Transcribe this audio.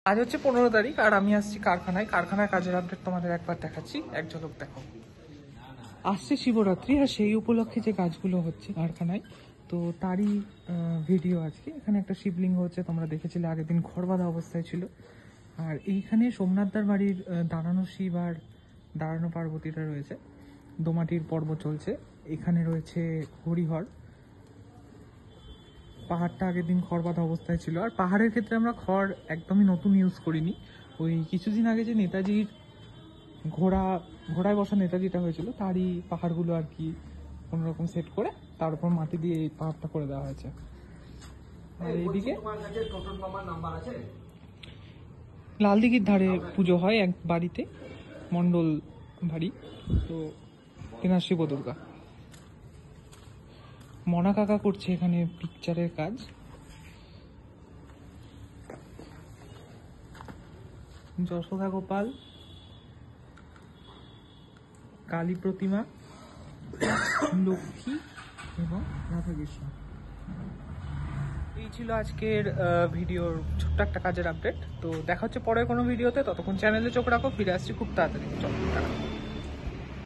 আজ হচ্ছে 15 তারিখ আর আমি আসছি কারখানার কাজের আপডেট তোমাদের একবার দেখাচ্ছি, এক ঝলক দেখো। আসছে শিবরাত্রি আর সেই উপলক্ষে যে কাজগুলো হচ্ছে কারখানায়, তো তারই ভিডিও আজকে। এখানে একটা শিবলিঙ্গ হচ্ছে, তোমরা দেখেছিলে আগের দিন ঘর বাঁধা অবস্থায় ছিল। আর এইখানে সোমনাথদার বাড়ির দাঁড়ানো শিব আর দাঁড়ানো পার্বতীরা রয়েছে। দোমাটির পর্ব চলছে। এখানে রয়েছে হরিহর। পাহাড়টা আগের দিন খড় বাঁধা অবস্থায় ছিল। আর পাহাড়ের ক্ষেত্রে আমরা খড় একদমই নতুন ইউজ করিনি। ওই কিছুদিন আগে যে নেতাজির ঘোড়ায় বসা নেতাজিটা হয়েছিল তারই পাহাড়গুলো আর কি কোনোরকম সেট করে তার উপর মাটি দিয়ে এই পাহাড়টা করে দেওয়া হয়েছে। আর এইদিকে লালদিঘির ধারে পুজো হয় এক বাড়িতে, মণ্ডল বাড়ি, তো তেনার শিব দুর্গা। মনা কাকা করছে এখানে পিকচারের কাজ। যশোদা গোপাল, কালী প্রতিমা, লক্ষ্মী এবং রাধাকৃষ্ণ। এই ছিল আজকের ভিডিওর ছোট্ট একটা কাজের আপডেট। তো দেখা হচ্ছে পরের কোনো ভিডিওতে। ততক্ষণ চ্যানেলে চোখ রাখো, ফিরে আসছি খুব তাড়াতাড়ি। চলো টাটা।